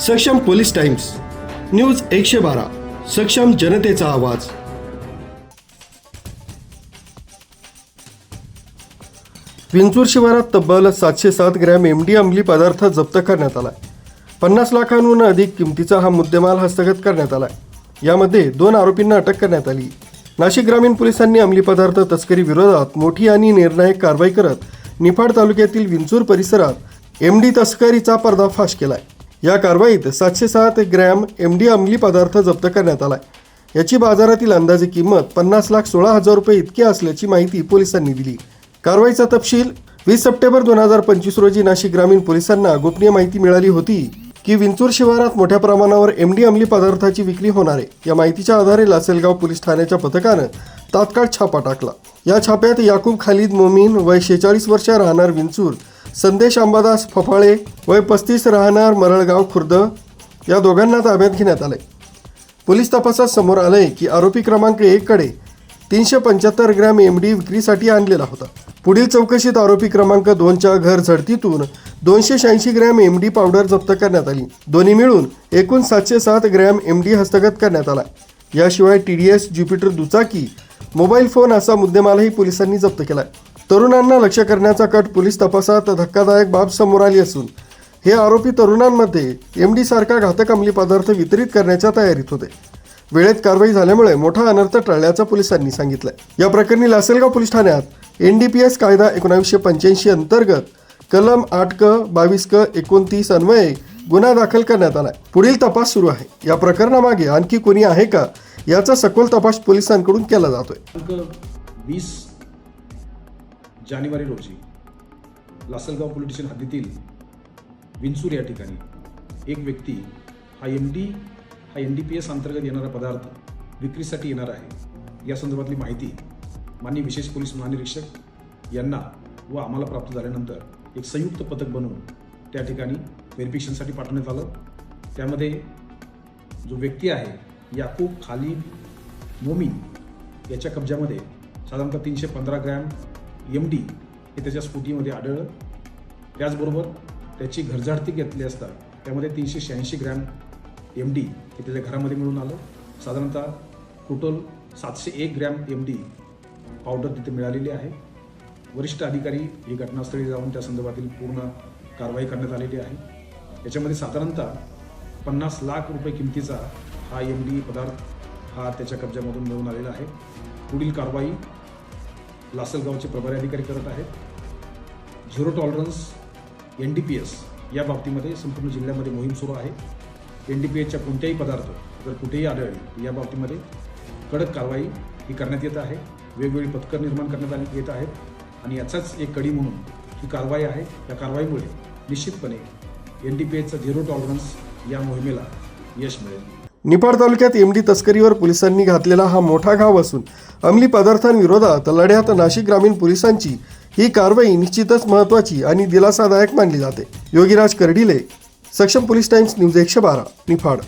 सक्षम police times, news 112, सक्षम जनतेचा आवाज। विंचूर शिवारात तब्बल 707 ग्रॅम एमडी अंमली पदार्थ जप्त करण्यात आला। 50 लाखांहून अधिक किमतीचा हा मुद्देमाल हस्तगत करण्यात आला। यामध्ये 2 आरोपींना अटक करण्यात आली। नाशिक ग्रामीण पोलिसांनी अंमली पदार्थ तस्करी विरोधात मोठी आणि निर्णायक कारवाई करत निफाड तालुक्यातील विंचूर परिसरात एमडी तस्करीचा पर्दाफाश केलाय। या कारवाईत 707 ग्रॅम एमडी अंमली पदार्थ जप्त करण्यात आला। याची बाजारातील अंदाजे किंमत 50,16,000 रुपये इतकी असल्याची माहिती पोलिसांनी दिली। कारवाईचा तपशील 20 सप्टेंबर 2025 रोजी नाशिक ग्रामीण पोलिसांना गोपनीय माहिती मिळाली होती की विंचूर शिवारात मोठ्या प्रमाणावर एमडी अंमली पदार्थाची विक्री होणार आहे। या माहितीच्या आधारे लासलगाव पोलीस ठाण्याच्या पथकानं तात्काळ छापा टाकला। या छाप्यात याकूब खालिद मोमीन वय 46 वर्ष राहणार विंचूर, संदेश अंबादास फफाळे वय 35 राहणार मरळगाव खुर्द या दोघांना ताब्यात घेण्यात आले। पोलीस तपासात समोर आले की आरोपी क्रमांक 1 कडे 375 ग्रॅम एमडी विक्रीसाठी आणलेला होता। पुढील चौकशीत आरोपी क्रमांक 2 च्या घर झडतीतून 286 ग्रॅम एमडी पावडर जप्त करण्यात आली। दोन्ही मिळून एकूण 707 ग्रॅम एमडी हस्तगत करण्यात आला। याशिवाय TDS ज्युपिटर दुचाकी, मोबाईल फोन असा मुद्देमालही पोलिसांनी जप्त केलाय। तरुणांना लक्ष्य करण्याचा कट पोलीस तपासात धक्कादायक बाब समोर आली असून हे आरोपी तरुणांमध्ये एमडी सारखा घातक अंमली पदार्थ वितरित करण्याच्या तयारीत होते। वेळेत कारवाई झाल्यामुळे मोठा अनर्थ टळल्याचं पोलिसांनी सांगितलंय। या प्रकरणी लासलगाव पोलीस ठाण्यात NDPS कायदा 1985 अंतर्गत कलम 8 क 22 क 29 अन्वये गुन्हा दाखल करण्यात आलाय। पुढील तपास सुरू आहे। या प्रकरणामागे आणखी कोणी आहे का याचा सखोल तपास पोलिसांकडून केला जातोय। 20 जानेवारी रोजी लासलगाव पोलीस स्टेशन हद्दीतील विंचूर या ठिकाणी एक व्यक्ती हा NDPS अंतर्गत येणारा पदार्थ विक्रीसाठी येणार आहे या संदर्भातली माहिती माननीय विशेष पोलीस महानिरीक्षक यांना व आम्हाला प्राप्त झाल्यानंतर एक संयुक्त पथक बनवून त्या ठिकाणी व्हेरिफिकेशनसाठी पाठवण्यात आलं। त्यामध्ये जो व्यक्ती आहे याकूब खालिद मोमीन याच्या कब्जामध्ये साधारणतः 315 ग्रॅम एमडी हे त्याच्या स्कूटीमध्ये आढळलं। त्याचबरोबर त्याची घरझाडती घेतली असता त्यामध्ये 386 ग्रॅम एमडी हे त्याच्या घरामध्ये मिळून आलं। साधारणतः टोटल 701 ग्रॅम एमडी पावडर तिथे मिळालेली आहे। वरिष्ठ अधिकारी ही घटनास्थळी जाऊन त्या संदर्भातील पूर्ण कारवाई करण्यात आलेली आहे। याच्यामध्ये साधारणतः 50 लाख रुपये किमतीचा हा एमडी पदार्थ हा त्याच्या कब्जामधून मिळून आलेला आहे। पुढील कारवाई लासलगावचे प्रभारी अधिकारी करत आहेत। झिरो टॉलरन्स NDPS या बाबतीमध्ये संपूर्ण जिल्ह्यामध्ये मोहीम सुरू आहे। NDPSच्या कोणत्याही पदार्थ जर कुठेही आढळले या बाबतीमध्ये कडक कारवाई ही करण्यात येत आहे। वेगवेगळी पथकर निर्माण करण्यात येत आहेत आणि याचाच एक कडी म्हणून ही कारवाई आहे। या कारवाईमुळे निश्चितपणे NDPSचा झिरो टॉलरन्स या मोहिमेला यश मिळेल। निफाड तालुक्यात एमडी तस्करीवर पोलिसांनी घातलेला हा मोठा घाव असून अंमली पदार्थांविरोधात लढ्यात नाशिक ग्रामीण पोलिसांची ही कारवाई निश्चितच महत्त्वाची आणि दिलासादायक मानली जाते। योगीराज कर्डिले, सक्षम पोलीस टाइम्स, न्यूज 112, निफाड।